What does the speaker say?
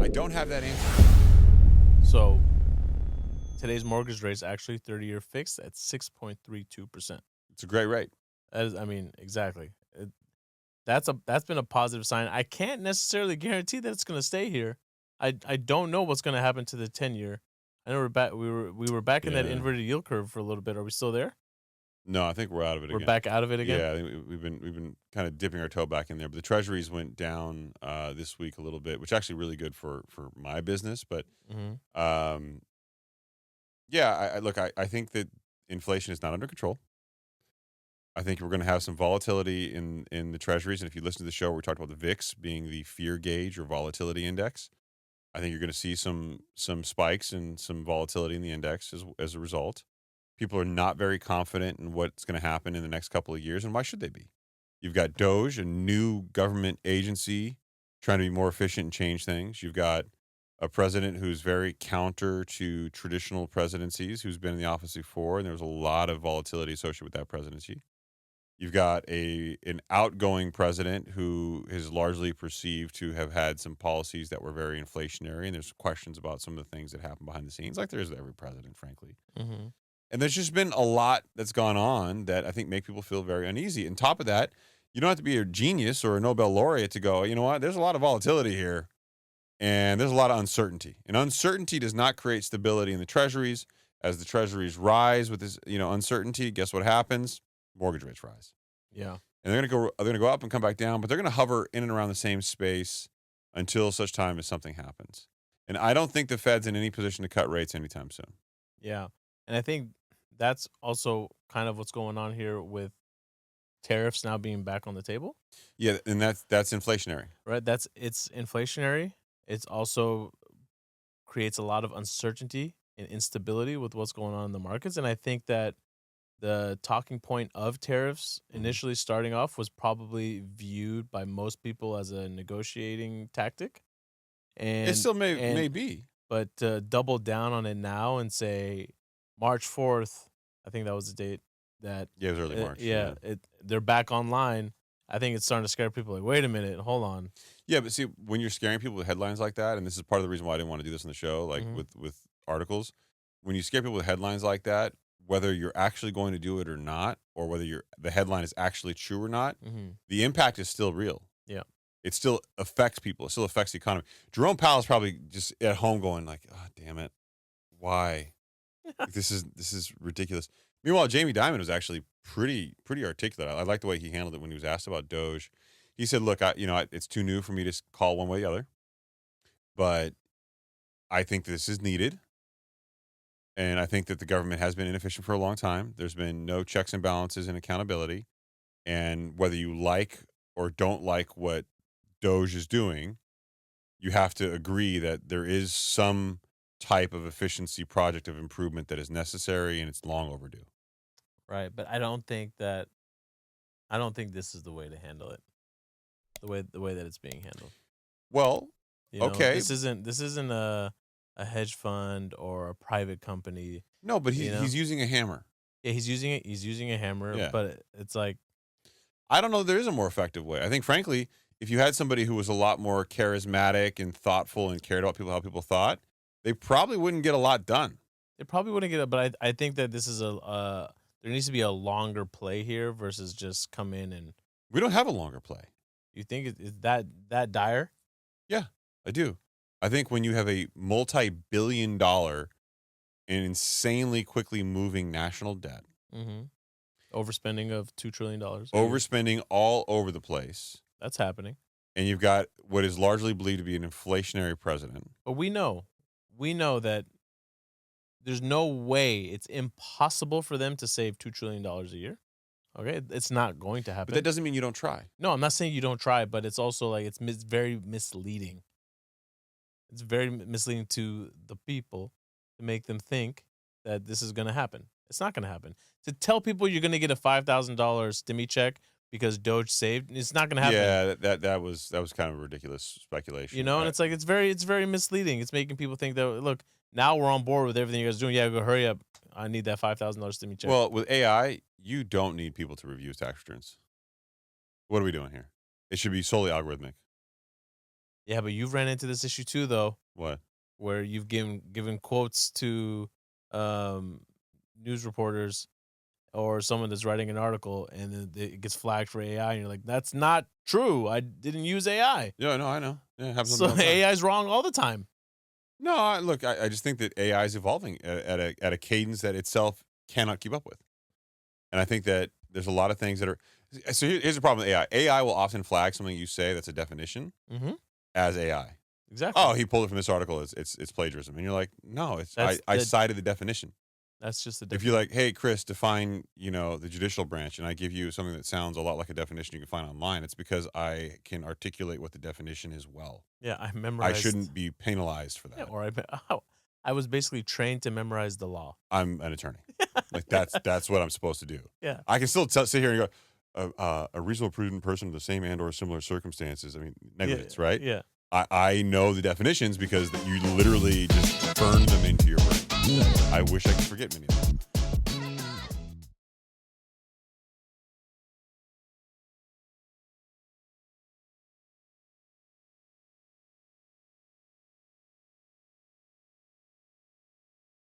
I don't have that answer. So today's mortgage rate is actually 30-year fixed at 6.32%. It's a great rate. That is, I mean, exactly. That's been a positive sign. I can't necessarily guarantee that it's going to stay here. I don't know what's going to happen to the 10-year. I know we're back. We were back in that Yeah. inverted yield curve for a little bit. Are we still there? No, I think we're out of it We're again. back out of it again. Yeah, I think we've been kind of dipping our toe back in there. But the Treasuries went down this week a little bit, which is actually really good for my business. But hmm um, yeah, I think that inflation is not under control. I think we're going to have some volatility in the Treasuries. And if you listen to the show, where we talked about the VIX being the fear gauge or volatility index. I think you're going to see some spikes and some volatility in the index as a result. People are not very confident in what's going to happen in the next couple of years, and why should they be? You've got Doge, a new government agency trying to be more efficient and change things. You've got a president who's very counter to traditional presidencies, who's been in the office before, and there was a lot of volatility associated with that presidency. You've got an outgoing president who is largely perceived to have had some policies that were very inflationary, and there's questions about some of the things that happen behind the scenes, like there's every president, frankly. hmm And there's just been a lot that's gone on that I think make people feel very uneasy. And top of that, you don't have to be a genius or a Nobel laureate to go, you know what? There's a lot of volatility here, and there's a lot of uncertainty. And uncertainty does not create stability in the treasuries. As the treasuries rise with this, uncertainty, guess what happens? Mortgage rates rise. Yeah. And they're gonna go up and come back down, but they're gonna hover in and around the same space until such time as something happens. And I don't think the Fed's in any position to cut rates anytime soon. Yeah. And I think that's also kind of what's going on here with tariffs now being back on the table, Yeah, and that's inflationary. right? It's inflationary. It's also creates a lot of uncertainty and instability with what's going on in the markets. And I think that the talking point of tariffs Mhm. initially starting off was probably viewed by most people as a negotiating tactic. It And still may and be. but to double down on it now and say March 4th, I think that was the date that Yeah, it was early March. yeah, they're back online. I think it's starting to scare people like, wait a minute, hold on. Yeah, but see, when you're scaring people with headlines like that, and this is part of the reason why I didn't want to do this on the show, like hmm with articles, when you scare people with headlines like that, whether you're actually going to do it or not, or whether the headline is actually true or not, hmm the impact is still real. Yeah. It still affects people. It still affects the economy. Jerome Powell is probably just at home going like, "Oh, damn it, why? Like, this is ridiculous." Meanwhile, Jamie Dimon was actually pretty articulate. I like the way he handled it when he was asked about Doge. He said, "Look, it's too new for me to call one way or the other, but I think this is needed, and I think that the government has been inefficient for a long time. There's been no checks and balances and accountability, and whether you like or don't like what Doge is doing, you have to agree that there is some type of efficiency project of improvement that is necessary, and it's long overdue." Right. But I don't think this is the way to handle it. The way that it's being handled. Well, You know, okay, this isn't a hedge fund or a private company, no, but you know? he's using a hammer. Yeah, he's using a hammer, Yeah. but it's like I don't know. There is a more effective way. I think, frankly, if you had somebody who was a lot more charismatic and thoughtful and cared about people, how people thought, they probably wouldn't get a lot done. they probably wouldn't get it, but I think that this is a there needs to be a longer play here versus just come in and We don't have a longer play. you think is that dire? Yeah, I do. I think when you have a multi-billion-dollar and insanely quickly moving national debt, Mhm. Overspending of $2 trillion a year. overspending all over the place, That's happening. and you've got what is largely believed to be an inflationary president. But we know that there's no way, it's impossible for them to save $2 trillion a year. Okay? It's not going to But happen. that doesn't mean you don't try. No, I'm not saying you don't try, but it's also like very misleading. It's very misleading to the people to make them think that this is going to happen. It's not going to happen. To tell people you're going to get a $5,000 stimmy check because Doge saved, it's not going to happen. Yeah, that was kind of a ridiculous speculation. You know, and it's like it's very misleading. It's making people think that look, now we're on board with everything you guys are doing. Yeah, go hurry up. I need that $5,000 stimmy check. Well, with AI, you don't need people to review tax returns. What are we doing here? It should be solely algorithmic. Yeah, but you've ran into this issue too, though, What? where you've given quotes to um, news reporters or someone that's writing an article, and then it gets flagged for AI, and you're like, "That's not true. I didn't use AI." Yeah, no, I know. Yeah, it happens to me So all the time. AI is wrong all the time. No, look, I just think that AI is evolving at a cadence that itself cannot keep up with, and I think that there's a lot of things that are. So here's the problem with AI. AI will often flag something you say that's a definition Hmm. as AI. Exactly. Oh, he pulled it from this article. It's plagiarism, and you're like, no, it's That's I the cited the definition. that's just the If you're like, hey, Chris, define the judicial branch, and I give you something that sounds a lot like a definition you can find online, it's because I can articulate what the definition is well. Yeah, I I memorized. shouldn't be penalized for Yeah, that. or I was basically trained to memorize the law. I'm an attorney. Like that's what I'm supposed to do. Yeah. I can still sit here and go, a reasonable, prudent person in the same and/or similar circumstances. I mean, negligence, Yeah. right? Yeah. I know the definitions because you literally just burn them into your brain. I wish I could forget many of them.